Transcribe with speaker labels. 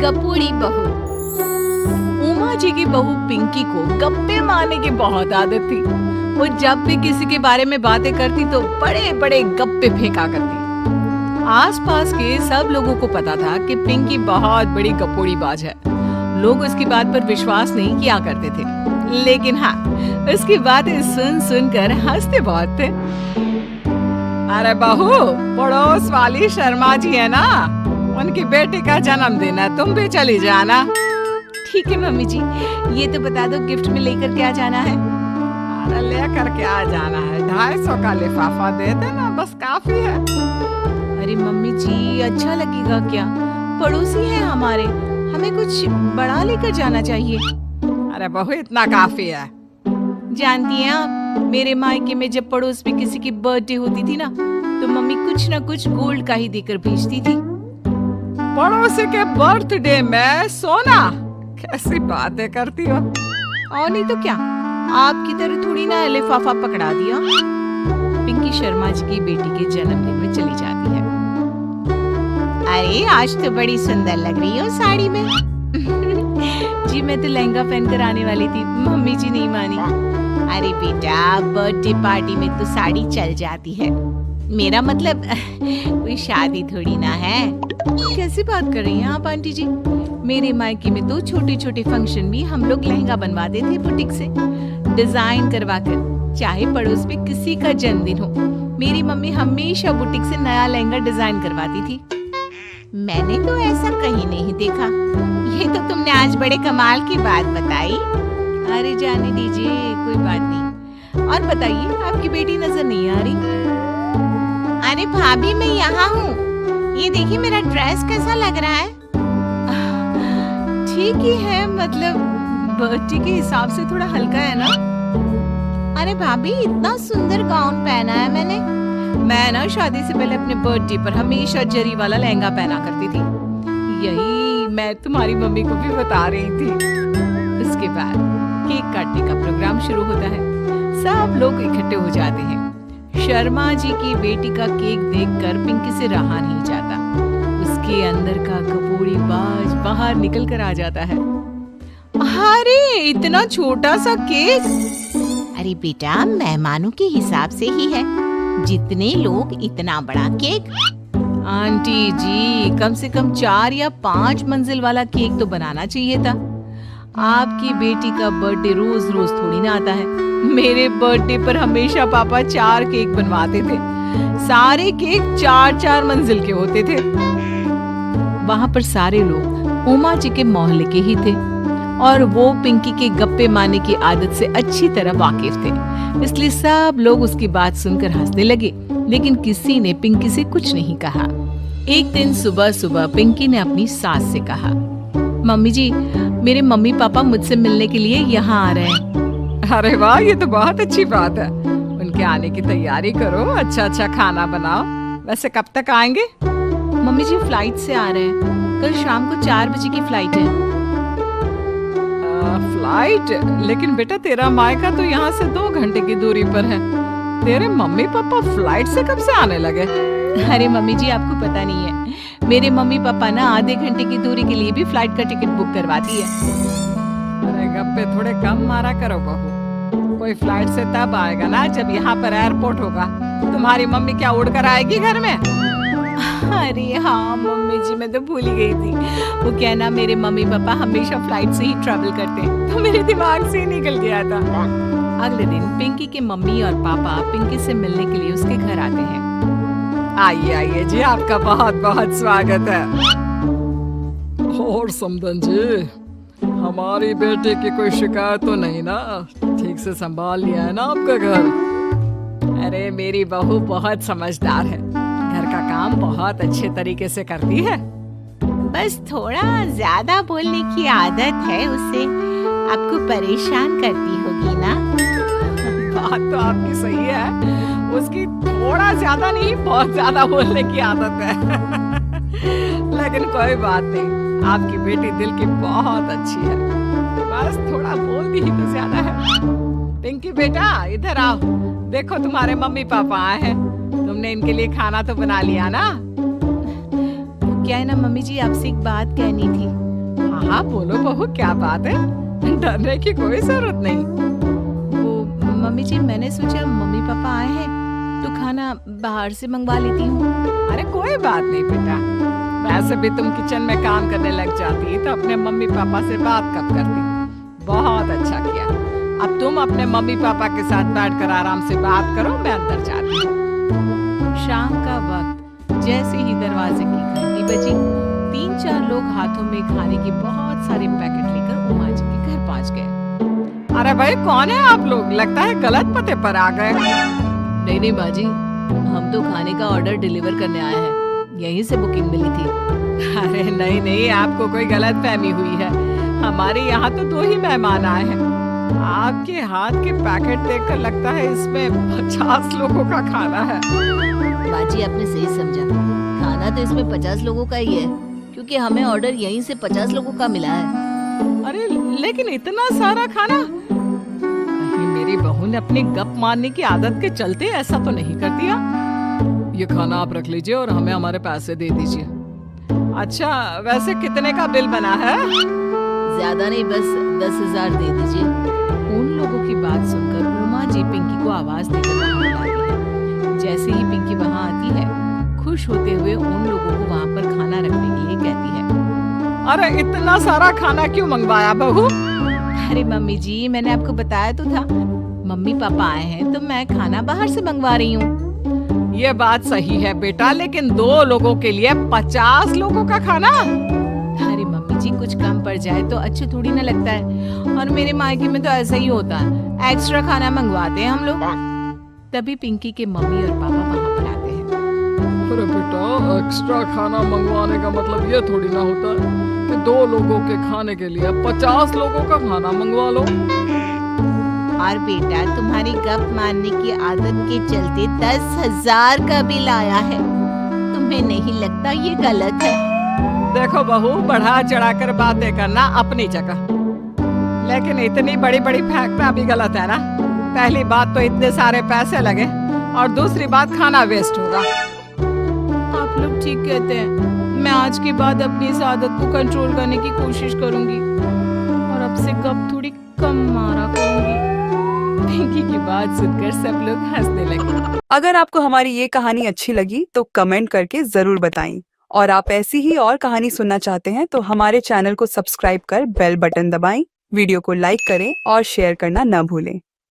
Speaker 1: गपोड़ी बहू।
Speaker 2: उमा जी की बहू पिंकी को गप्पे मारने की बहुत आदत थी। वो जब भी किसी के बारे में बातें करती तो बड़े बड़े गप्पे फेंका करती। आसपास के सब लोगों को पता था कि पिंकी बहुत बड़ी गपोड़ी बाज है। लोग उसकी बात पर विश्वास नहीं किया करते थे, लेकिन हाँ, उसकी बातें सुन सुनकर हंसते बहुत थे। अरे बहू, पड़ोस वाली शर्मा जी है ना, उनकी बेटी का जन्मदिन है, तुम भी चली जाना।
Speaker 1: ठीक है मम्मी जी, ये तो बता दो गिफ्ट में लेकर क्या जाना है?
Speaker 2: अरे लेकर क्या जाना है, 250 का लिफाफा दे देना, बस काफी है।
Speaker 1: अरे मम्मी जी, अच्छा लगेगा क्या? पड़ोसी है हमारे, हमें कुछ बड़ा लेकर जाना चाहिए।
Speaker 2: अरे बहू, इतना काफी है।
Speaker 1: जानती हैं आप, मेरे मायके में जब पड़ोस में किसी की बर्थडे होती थी ना, तो मम्मी कुछ ना कुछ गोल्ड का ही देकर भेजती थी।
Speaker 2: पड़ोसी के बर्थडे में सोना? कैसी बातें करती हो।
Speaker 1: और नहीं तो क्या, आपकी तरह थोड़ी ना लिफाफा पकड़ा दिया। पिंकी शर्मा जी की बेटी के जन्मदिन में चली जाती है। अरे आज तो बड़ी सुंदर लग रही हो साड़ी में। जी मैं तो लहंगा पहनकर आने वाली थी, मम्मी जी नहीं मानी। अरे बेटा, बर्थडे पार्टी में तो साड़ी चल जाती है, मेरा मतलब कोई शादी थोड़ी ना है। कैसी बात कर रही हैं आप आंटी जी? मेरे मायके में तो छोटे छोटे फंक्शन भी हम लोग लहंगा बनवाते थे बुटीक से, डिजाइन करवाकर। चाहे पड़ोस में किसी का जन्मदिन हो, मेरी मम्मी हमेशा बुटीक से नया लहंगा डिजाइन करवाती थी। मैंने तो ऐसा कहीं नहीं देखा। ये तो तुमने आज बड़े कमाल की बात बताई। अरे जाने दीजिए, कोई बात नहीं। और बताइए, आपकी बेटी नजर नहीं आ रही? अरे भाभी, मैं यहाँ हूँ। ये देखिए मेरा ड्रेस कैसा लग रहा है? ठीक ही है, मतलब बर्थडे के हिसाब से थोड़ा हल्का है ना। अरे भाभी, इतना सुंदर गाउन पहना है मैंने। मैं ना शादी से पहले अपने बर्थडे पर हमेशा जरी वाला लहंगा पहना करती थी। यही मैं तुम्हारी मम्मी को भी बता रही थी। उसके बाद केक काटने का प्रोग्राम शुरू होता है। सब लोग इकट्ठे हो जाते हैं। शर्मा जी की बेटी का केक देखकर पिंकी से रहा नहीं जाता। उसके अंदर का गपोड़ी बाज बाहर निकल कर आ जाता है। अरे इतना छोटा सा केक! अरे बेटा, मेहमानों के हिसाब से ही है, जितने लोग इतना बड़ा केक। आंटी जी, कम से कम 4 या 5 मंजिल वाला केक तो बनाना चाहिए था। आपकी बेटी का बर्थडे रोज रोज थोड़ी ना आता है। मेरे बर्थडे पर हमेशा पापा 4 केक बनवाते थे। सारे केक 4-4 मंजिल के होते थे। वहां पर सारे लोग उमा जी के मोहल्ले के ही थे और वो पिंकी के गप्पे मारने की आदत से अच्छी तरह वाकिफ थे, इसलिए सब लोग उसकी बात सुनकर हंसने लगे, लेकिन किसी ने पिंकी से कुछ नहीं कहा। एक दिन सुबह सुबह पिंकी ने अपनी सास से कहा, मम्मी जी, मेरे मम्मी पापा मुझसे मिलने के लिए यहाँ आ रहे हैं।
Speaker 2: अरे वाह, ये तो बहुत अच्छी बात है। उनके आने की तैयारी करो, अच्छा अच्छा खाना बनाओ। वैसे कब तक आएंगे?
Speaker 1: मम्मी जी फ्लाइट से आ रहे हैं, कल शाम को 4 बजे की फ्लाइट है।
Speaker 2: फ्लाइट? लेकिन बेटा, तेरा मायका तो यहाँ से 2 घंटे की दूरी पर है। तेरे मम्मी पापा फ्लाइट से कब से आने लगे?
Speaker 1: अरे मम्मी जी, आपको पता नहीं है, मेरे मम्मी पापा ना आधे घंटे की दूरी के लिए भी फ्लाइट का टिकट बुक करवाती है।
Speaker 2: अरे गप्पे थोड़े कम मारा करो बहू। कोई फ्लाइट से तब आएगा ना जब यहाँ पर एयरपोर्ट होगा। तुम्हारी मम्मी क्या उड़कर आएगी घर में?
Speaker 1: अरे हाँ मम्मी जी, मैं तो भूल ही गई थी। वो क्या ना, मेरे मम्मी पापा हमेशा फ्लाइट से ही ट्रैवल करते हैं, तो मेरे दिमाग से ही निकल गया था। अगले दिन पिंकी के मम्मी और पापा पिंकी से मिलने के लिए उसके घर आते हैं।
Speaker 2: आइए आइए जी, आपका बहुत बहुत स्वागत है। और समदन जी, हमारी बेटी की कोई शिकायत तो नहीं ना? ठीक से संभाल लिया है ना आपका घर?
Speaker 1: अरे मेरी बहू बहुत समझदार है, घर का काम बहुत अच्छे तरीके से करती है। बस थोड़ा ज्यादा बोलने की आदत है उसे, आपको परेशान करती होगी ना?
Speaker 2: बात तो आपकी सही है, उसकी थोड़ा ज्यादा नहीं बहुत ज्यादा बोलने की आदत है। लेकिन कोई बात नहीं, आपकी बेटी दिल की बहुत अच्छी है, बस थोड़ा बोलती ही तो ज्यादा है। पिंकी बेटा, इधर आओ, देखो तुम्हारे मम्मी पापा आए हैं। तुमने इनके लिए खाना तो बना लिया ना?
Speaker 1: क्या है ना मम्मी जी, आपसे एक बात कहनी थी।
Speaker 2: हाँ बोलो बहू, क्या बात है? डरने की कोई जरूरत नहीं।
Speaker 1: वो मम्मी जी, मैंने सोचा मम्मी पापा आए हैं तो खाना बाहर से मंगवा लेती हूँ।
Speaker 2: अरे कोई बात नहीं बेटा, वैसे भी तुम किचन में काम करने लग जाती तो अपने मम्मी पापा से बात कब करती। बहुत अच्छा किया। अब तुम अपने मम्मी पापा के साथ बैठकर आराम से बात करो, मैं अंदर जाती हूँ।
Speaker 1: शाम का वक्त जैसे ही दरवाजे की घंटी बजी, 3-4 लोग हाथों में खाने के बहुत सारे पैकेट लेकर उमा जी के घर पहुंच गए।
Speaker 2: अरे भाई कौन है आप लोग? लगता है गलत पते पर आ गए।
Speaker 1: नहीं नहीं बाजी, हम तो खाने का ऑर्डर डिलीवर करने आए हैं, यहीं से बुकिंग मिली थी।
Speaker 2: अरे नहीं नहीं, आपको कोई गलत फहमी हुई है। हमारे यहाँ तो 2 ही मेहमान आए हैं। आपके हाथ के पैकेट देखकर लगता है इसमें 50 लोगों का खाना है।
Speaker 1: बाजी आपने सही समझा, खाना तो इसमें 50 लोगों का ही है, क्योंकि हमें ऑर्डर यहीं से 50 लोगों का मिला है।
Speaker 2: अरे लेकिन इतना सारा खाना, कहीं मेरी बहू ने अपनी गप मारने की आदत के चलते ऐसा तो नहीं कर दिया? ये खाना आप रख लीजिए और हमें हमारे पैसे दे दीजिए। अच्छा वैसे कितने का बिल बना है?
Speaker 1: ज्यादा नहीं, बस 10,000 दे दीजिए। उन लोगों की बात सुनकर उमा जी पिंकी को आवाज देकर वहां बुलाती है। जैसे ही पिंकी वहां आती है, खुश होते हुए उन लोगों को वहां पर खाना रखने के लिए कहती है।
Speaker 2: अरे इतना सारा खाना क्यों मंगवाया बहू?
Speaker 1: अरे मम्मी जी, मैंने आपको बताया तो था, मम्मी पापा आए हैं तो मैं खाना बाहर से मंगवा रही हूँ।
Speaker 2: ये बात सही है बेटा, लेकिन 2 लोगों के लिए 50 लोगों का खाना?
Speaker 1: अरे मम्मी जी, कुछ कम पड़ जाए तो अच्छा थोड़ी ना लगता है, और मेरे मायके में तो ऐसा ही होता है, एक्स्ट्रा खाना मंगवाते हैं हम लोग। तभी पिंकी के मम्मी और पापा वहाँ पर आते हैं।
Speaker 2: अरे बेटा, एक्स्ट्रा खाना मंगवाने का मतलब ये थोड़ी ना होता कि 2 लोगों के खाने के लिए 50 लोगों का खाना मंगवा लो।
Speaker 1: और बेटा, तुम्हारी गप मारने की आदत के चलते 10,000 का बिल आया है, तुम्हें नहीं लगता ये गलत है?
Speaker 2: देखो बहू, बढ़ा चढ़ाकर बातें करना अपनी जगह, लेकिन इतनी बड़ी बड़ी फेंकना भी गलत है ना। पहली बात तो इतने सारे पैसे लगे, और दूसरी बात खाना वेस्ट होगा।
Speaker 1: आप लोग ठीक कहते हैं, मैं आज के बाद अपनी इस आदत को कंट्रोल करने की कोशिश करूंगी और अब से गप थोड़ी कम मारा करूंगी। पिंकी की बात सुनकर सब लोग हंसने लगे।
Speaker 3: अगर आपको हमारी ये कहानी अच्छी लगी तो कमेंट करके जरूर बताएं, और आप ऐसी ही और कहानी सुनना चाहते हैं तो हमारे चैनल को सब्सक्राइब कर बेल बटन दबाएं, वीडियो को लाइक करें और शेयर करना न भूलें।